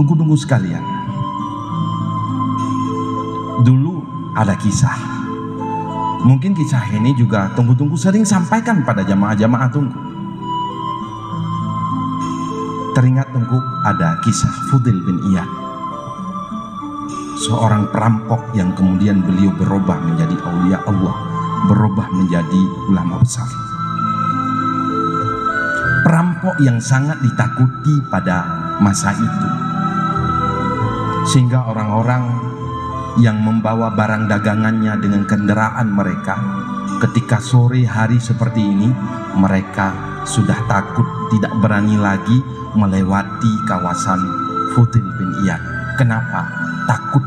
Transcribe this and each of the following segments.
Tunggu-tunggu sekalian, dulu ada kisah. Mungkin kisah ini juga tunggu-tunggu sering sampaikan pada jamaah-jamaah tunggu. Teringat tunggu ada kisah Fudil bin Iyad, seorang perampok yang kemudian beliau berubah menjadi aulia Allah, berubah menjadi ulama besar. Perampok yang sangat ditakuti pada masa itu, sehingga orang-orang yang membawa barang dagangannya dengan kendaraan mereka, ketika sore hari seperti ini, mereka sudah takut, tidak berani lagi melewati kawasan Fudil bin Iyad. Kenapa? Takut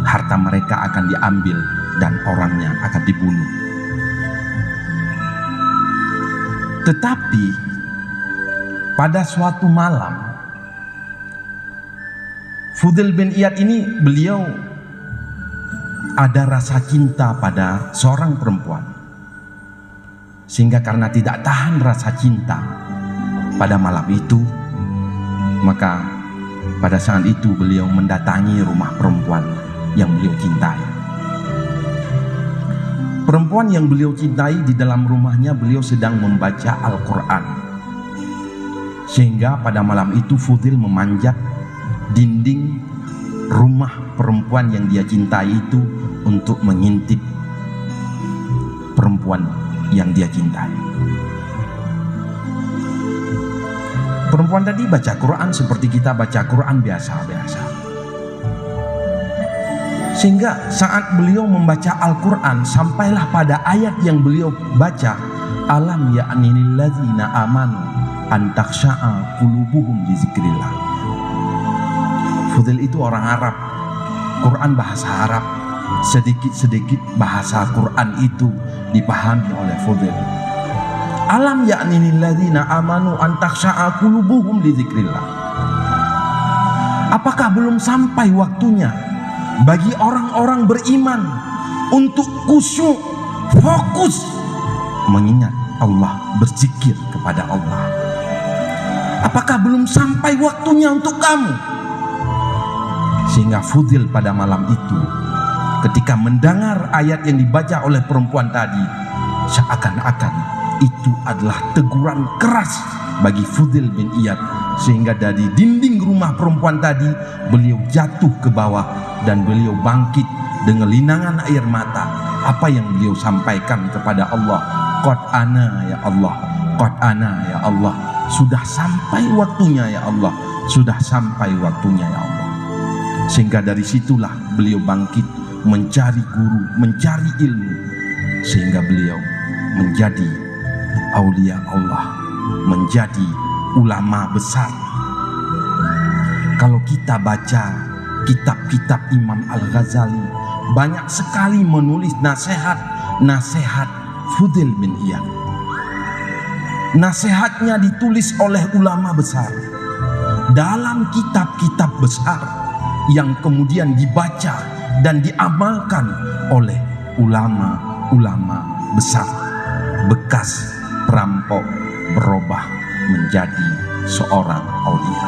harta mereka akan diambil dan orangnya akan dibunuh. Tetapi pada suatu malam, Fudil bin Iyad ini beliau ada rasa cinta pada seorang perempuan, sehingga karena tidak tahan rasa cinta pada malam itu, maka pada saat itu beliau mendatangi rumah perempuan yang beliau cintai. Perempuan yang beliau cintai, di dalam rumahnya beliau sedang membaca Al-Quran, sehingga pada malam itu Fudil memanjat dinding rumah perempuan yang dia cintai itu untuk mengintip perempuan yang dia cintai. Perempuan tadi baca Quran seperti kita baca Quran biasa-biasa, sehingga saat beliau membaca Al-Quran, sampailah pada ayat yang beliau baca, alam ya'nil ladzina amanu an takhsha'a qulubuhum li zikrillah. Fudil itu orang Arab, Quran bahasa Arab, sedikit-sedikit bahasa Quran itu dipahami oleh Fudil. Alam ya'nil ladzina amanu an takhsha'a qulubuhum li zikrillah. Apakah belum sampai waktunya bagi orang-orang beriman untuk khusyuk, fokus mengingat Allah, berzikir kepada Allah? Apakah belum sampai waktunya untuk kamu? Sehingga Fudil pada malam itu, ketika mendengar ayat yang dibaca oleh perempuan tadi, seakan-akan itu adalah teguran keras bagi Fudil bin Iyad, sehingga dari dinding rumah perempuan tadi beliau jatuh ke bawah dan beliau bangkit dengan linangan air mata. Apa yang beliau sampaikan kepada Allah? Qad ana ya Allah, qad ana ya Allah, sudah sampai waktunya ya Allah, sudah sampai waktunya ya Allah. Sehingga dari situlah beliau bangkit mencari guru, mencari ilmu, sehingga beliau menjadi aulia Allah, menjadi ulama besar. Kalau kita baca kitab-kitab Imam Al-Ghazali, banyak sekali menulis nasihat Fudil bin Iyad. Nasihatnya ditulis oleh ulama besar dalam kitab-kitab besar yang kemudian dibaca dan diamalkan oleh ulama-ulama besar. Bekas perampok berubah menjadi seorang aulia.